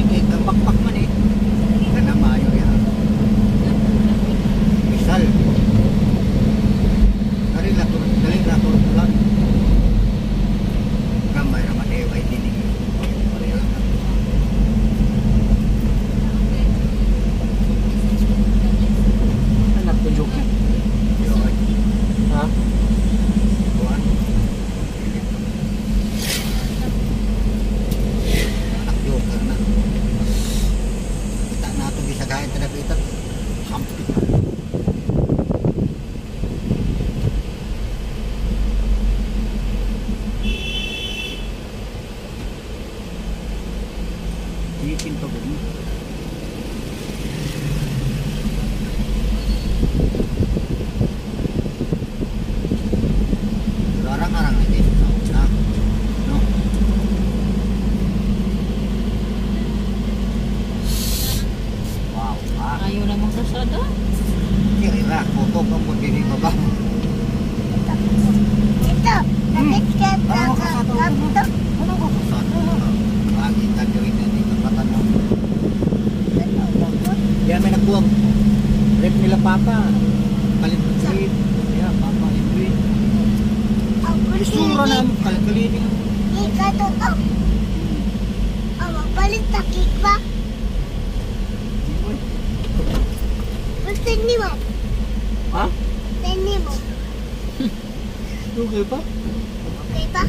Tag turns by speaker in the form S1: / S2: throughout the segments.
S1: Kaya bakbak man eh. Kana maayo yan. Misal. Dali lato lang. Gamay naman eh, ay dinig. Pareha lang.
S2: Anak ko joke. Ha?
S1: Buwan. Anak joker na. Kita na ito bisagahin talaga. Hampit na. Ikin to gani. Larang-larang aja sa una. No. Wow,
S3: Ayaw namang kasada.
S1: kira foto ka mo diri baba.
S4: Ito, kapit ka
S1: Ano ka sa to? Ano ka sa to? Lagi ka diri na di ka patanaw. Yan may nagbuwag. Rep nila papa. Kalit green. Yeah, papa in green. Isura na mo kalkalini.
S4: Ika to to. Palit takik ba? Gusto ni mo?
S2: Ha?
S4: Tani mo?
S2: Okay pa?
S4: Okay ba?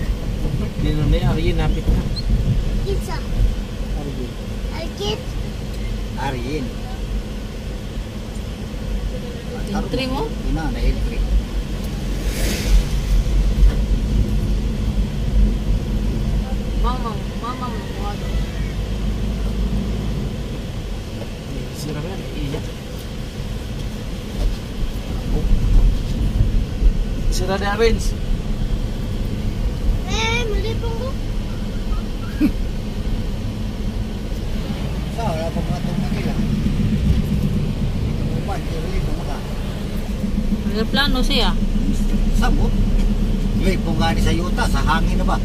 S2: Di na na Aryan napit na.
S4: Isa.
S2: Aryan.
S4: Alkit.
S1: Arin.
S3: Entry mo?
S1: Ina na entry.
S3: Mamang, wado.
S2: Sira ba yan? Iya. Sira na arrange.
S4: Mali po ko.
S1: Sa wala pa mga itong nagila. Kuman, kiri mo maka.
S3: Plano siya.
S1: Sabot. Ngay po nga ni sa yuta, sa hangin na ba?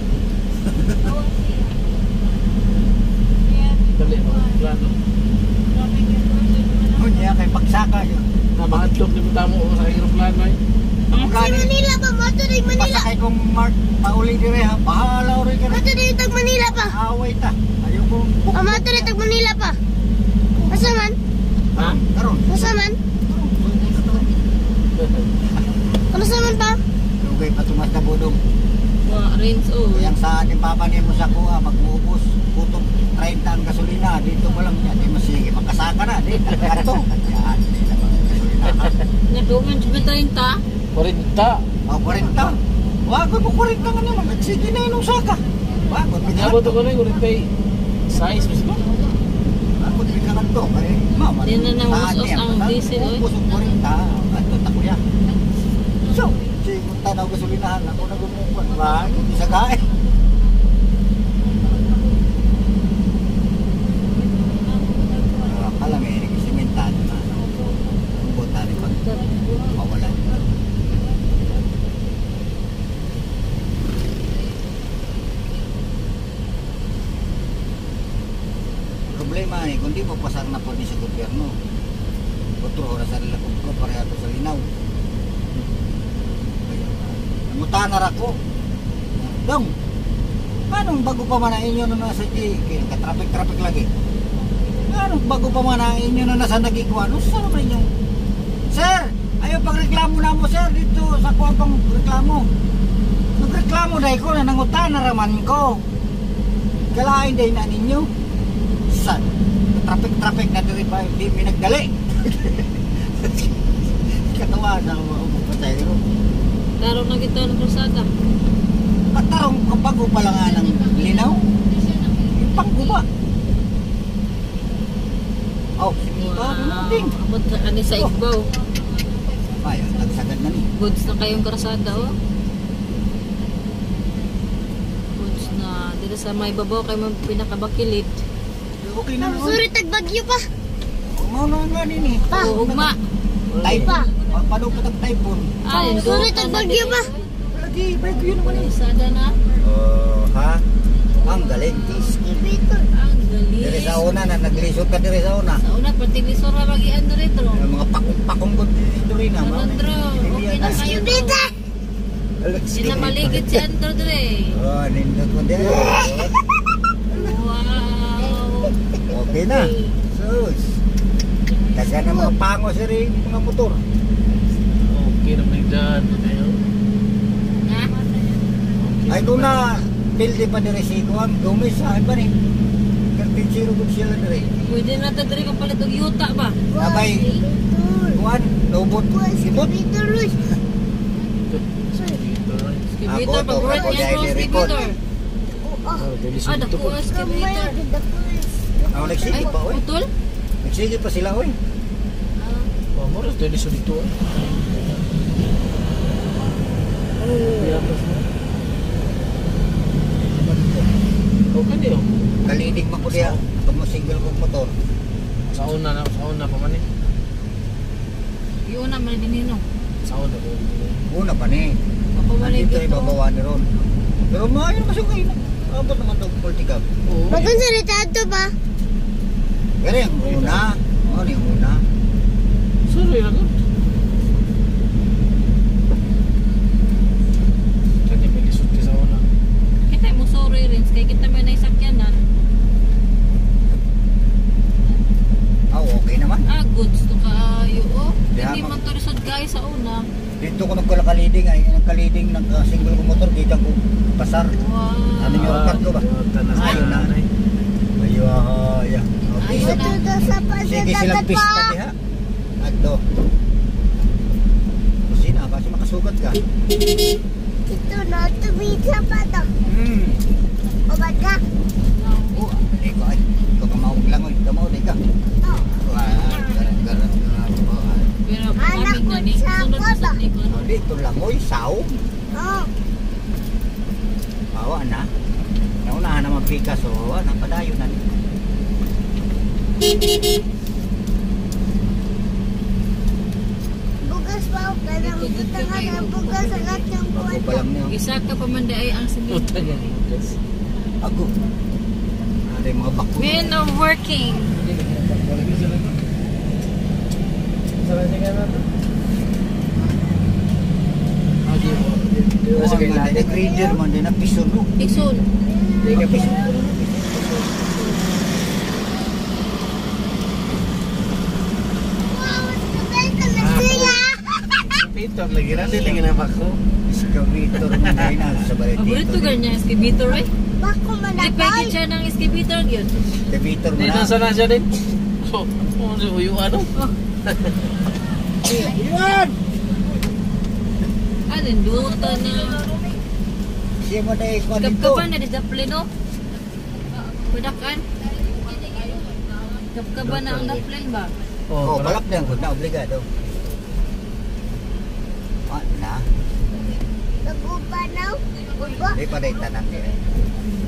S2: Dali mo. Plano.
S1: Kunya kay pagsaka yun.
S2: Nabahatlog ni mo tamo sa aeroplano ay.
S4: Si Manila pa, moto rin Manila.
S1: Pasakay kong Mark, pauli dire ha. Bahala rin ka
S4: Moto
S1: rin.
S4: rin tag Manila pa.
S1: Away ta. Ayaw ko.
S4: Moto rin tag Manila pa. Asa man?
S2: Ha?
S1: Karon.
S4: Asa man? Ano sa man pa?
S1: Lugay pa tumas na budong.
S3: Rinse
S1: Yang sa ating papa niya mo sa kuha, mag-uubos. Putong 30 ang gasolina. Dito pa lang niya. Di masige. Magkasaka na. Di, nagkato. Yan. Di na gasolina.
S3: Naduman siya 30.
S2: 40.
S1: O, 40. Wagod mo 40 nga naman. Nagsige na yun ang saka. Wagod.
S2: Kanyabo to ko na yung pay size mo siya.
S1: Wagod. May kanto. Kaya, mama.
S3: Di na namusos ang diesel, oy.
S1: Ubos ang 40. Ato, takuya. So, kung tanaw gasolinahan, ako na gumukuhan. Ba, hindi sa gae. Akala may nagsimentado na. Ang buta rin pag mawalan. Problema eh, kung di mo pasar na po di sa gobyerno. Otro oras sa lalakong ko, pareha to sa linaw. Mutanar ako. Dong, anong bago pa man ang inyo na nasa kaya ka-traffic lagi? Anong bago pa man ang inyo na nasa nagikuha? Ano sa naman inyo? Sir, ayaw pagreklamo na mo sir dito sa kuha pang reklamo. Nagreklamo dahil ko na nangutanar raman ko. Kalain dahil na ninyo. San? Traffic na diri pa, hindi may nagdali. Katawa na ako patay ro.
S3: Taro na kita ng krusada.
S1: Patarong kabago pa lang nga ng linaw. Pangguba. Oh, ting.
S3: Abot na ani sa igbaw.
S1: Ay, nagsagad na ni.
S3: Goods na kayong krusada, oh. Goods na. Dito sa may babaw kayo pinakabakilid.
S1: Okay na naman.
S4: Sorry, tagbagyo pa.
S1: Mau na nga nini.
S4: Pa.
S3: Oo, ugma.
S1: Typhoon. Paano po typhoon?
S3: Ay,
S4: Sorry, tagbagyo pa.
S1: Lagi, bagyo naman eh.
S3: Krusada na.
S1: Oh, ha? Ang galing.
S4: Excavator.
S3: Ang galing.
S1: Dire sa una na naglisod ka dire sa una.
S3: Sa una, pati lisor na bagian na rin, bro.
S1: Yung mga pakong gud dito rin na.
S3: Andro, okay na kayo, bro. Hindi na maligid si Andro, dre.
S1: Oh, nindot mo din.
S3: Wow.
S1: Okay na. Sus. Daga na mga pango sa rin mga motor.
S2: Okay naman yung daan.
S3: Ha?
S1: Ay doon na pildi pa dire si Kuang. Dumis sa iba rin. Kartinsiro ko sila dire.
S3: Pwede na ito, dre, kapalit og yuta ba?
S1: Sabay. Kuan, lobot. Sibot.
S4: Excavator, Luis.
S3: Skibitor,
S1: Ako,
S3: pag-work
S1: ako
S3: yan, bro,
S1: dahil record.
S3: skibitor. Ah, dako ang skibitor.
S1: Ako nagsige pa, oy.
S3: Putol?
S1: Nagsige pa sila, oy.
S2: Oh, moras doon iso dito. Okay niyo.
S1: Kalinig man ko diya. Pag mo single kong motor.
S2: Sa una pa man eh.
S3: Yung una, man din no.
S2: Sa una ko.
S1: Una pa ni.
S3: Mapawalig
S1: Nandito ay
S3: ito.
S1: babawa ni Ron. Pero maayo naman siya kayo. Abot naman ito politika.
S2: Oo.
S4: Bagang salita ba?
S1: Pero yung una. Ano yung una?
S2: Sorry lang. Kanya may lisod ka sa una.
S3: Kita mo sorry rin, kaya kita may naisakyanan.
S1: Ah, okay naman.
S3: Ah, goods to kaayo, oh.
S1: Yeah,
S3: Hindi
S1: ma-
S3: man to resod guys sa una.
S1: Dito ko nagkala kaliding ay nagkaliding ng single ko motor dito ko pasar.
S3: Wow.
S1: Ano yung utak ko ba? Ayun na. Ayo ya. Okay.
S3: Ayun na.
S4: Ito sa
S1: Sige silang
S4: pasadagat
S1: pista
S4: pa.
S1: diha. Adto. Kusina kasi makasugat ka.
S4: Ito na, tumisa pa to. O ba ka?
S1: Oh, ikaw ay. Ikaw kamawag lang oy. Kamawag di ka.
S3: Pero
S4: Anak
S3: kami
S4: ko
S3: na ni.
S4: sa
S3: Sunod
S4: kota.
S3: sa likod.
S1: Dito lang oy, saw.
S4: Oh.
S1: Awa na. Naunahan naman pika so, ano padayon na ni.
S4: Bugas pa ako ka ng butang na bugas agad ng buwan
S1: Bago pa lang niyo.
S3: Isa ka pa man ay ang sige.
S2: Puta niya. Yes.
S1: Ako. Ada yung mga bako.
S3: Men of working.
S1: Oh, ang nag-reader man din na piso no.
S3: Iksun.
S1: Hindi ka piso.
S4: Wow, ito na siya.
S2: Pito, lagi na din. Lagi na bako.
S1: Excavator man din na sa balit
S3: Paborito
S1: dito.
S3: ganyan, skibitor eh.
S4: Bako
S3: Di
S4: managay.
S3: pwede siya ng skibitor yun.
S1: Excavator mo
S2: Di
S1: na.
S2: na sana siya din. Oh, si Uyo ano?
S1: Yan!
S3: Ano, duta na.
S1: Siya mo na ikaw dito.
S3: Kapkaban na disapli no? Padakan. Kapkaban na ang daplin ba?
S1: Oh, palak na yung na obligado. Na.
S4: Nagupanaw. Ugo.
S1: Di pa rin tanan din.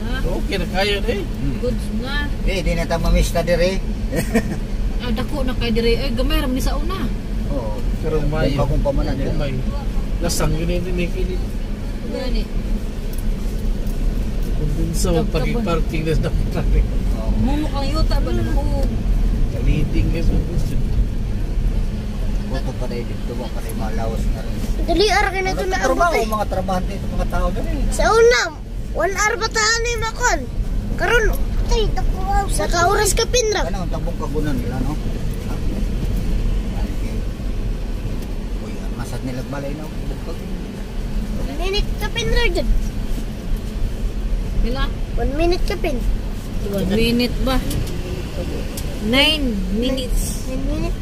S3: Na,
S2: Okay na kayo eh.
S3: goods na.
S1: Di na tayo mamista dire.
S3: Ah, dako na kay dire. Ay, gamay ram ni sa una.
S1: Oo.
S2: Pero may.
S1: Kung pamanan
S2: Yung may. Lasang yun yung tinikilit.
S3: Gani.
S2: Kundunsa mo pag-parking na sa traffic.
S3: Mumo kang yuta ba na mo?
S2: Kaliting ka sa gusto.
S1: Buto pa rin dito mo pa rin malawas na rin.
S4: Dali ara ka na ito na abot
S1: Trabaho,
S4: eh.
S1: mga trabahante ito, mga tao na rin.
S4: Sa una, 1 hour ba tahan ni Makon? Karon, tay, dako sa kauras ka pinra.
S1: Ano ang tabong kagunan nila, no? Uy, ang masad nila balay na.
S4: Minute ka pinra dyan.
S3: Pila?
S4: 1 minute ka pin.
S3: 1 minute ba? 9 minutes.
S4: 1 minute.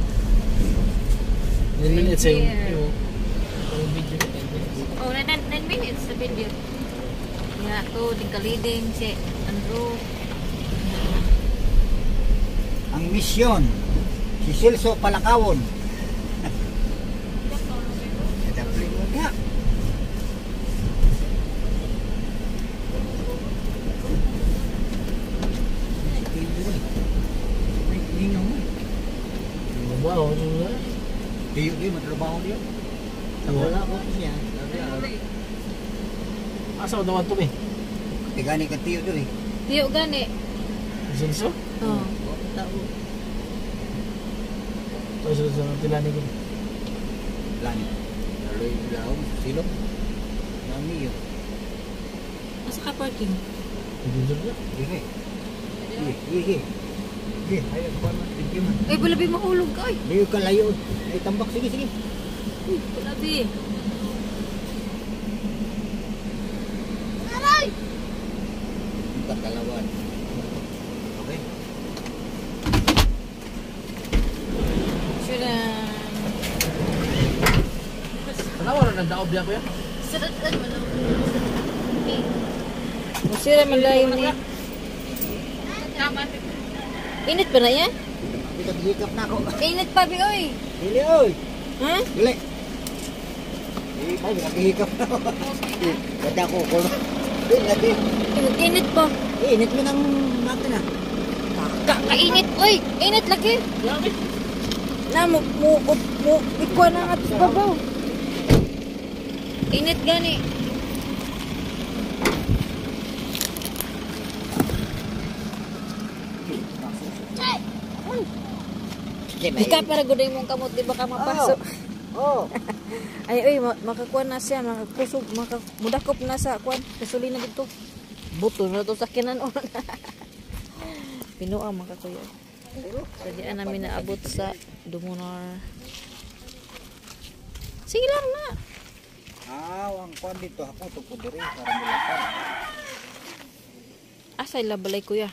S2: 9 minutes yung
S3: Yeah.
S2: yung video.
S3: Oh, 9 minutes sa video. Ya, to di kaliding si Andrew.
S1: Ang misyon, si Silso Palakawon. Nadapli mo nga.
S2: Wow, ano na?
S1: Diyo, matrabaho diyo.
S2: Wala
S1: ko siya.
S2: Asa mo naman ito eh?
S1: Tigani ka tiyo doon eh.
S3: Tiyo gani.
S2: Sinso?
S3: Oh.
S1: Tao.
S2: Tapos sa tilani ko.
S1: Lani. Laloy yaw, silong. Nami yun.
S3: Asa ka parking?
S2: Sinso na?
S1: Sige. Sige. Sige, ayaw ko naman. Sige man.
S3: Ay, balabi mahulog ka. Ay,
S1: Layo ka layo. Ay, tambak. Sige, sige.
S3: balabi.
S4: Aray!
S1: Kakalawan. Okay.
S3: Sure na.
S2: Ano wala nagdaob niya ko yan?
S3: Saratan mo lang. Sure na malayo ni. Init pa na yan?
S1: Hikap na ako.
S3: Init pa, Bi, oy.
S1: Dili, oy.
S3: Ha?
S1: Dili. Ay, nakihikap na ako. Kata ko, kulo. Dili.
S3: Init pa.
S1: Init mo ng makina.
S3: Kainit, oy. Init lagi. Na mo ikuha na nga sa babaw. Init gani. Ika para guday mong kamot, di ba ka mapasok?
S1: Oh.
S3: Ay, oy, makakuha na siya, makakusog, mudakop na sa kuan, gasolina dito. Buto na to sa kinan. Pinuang makakuya. So, diyan namin naabot sa Dumunar. Sige lang na.
S1: Ang kuan dito ako to po diri para mulapan.
S3: Asa ila balay kuya?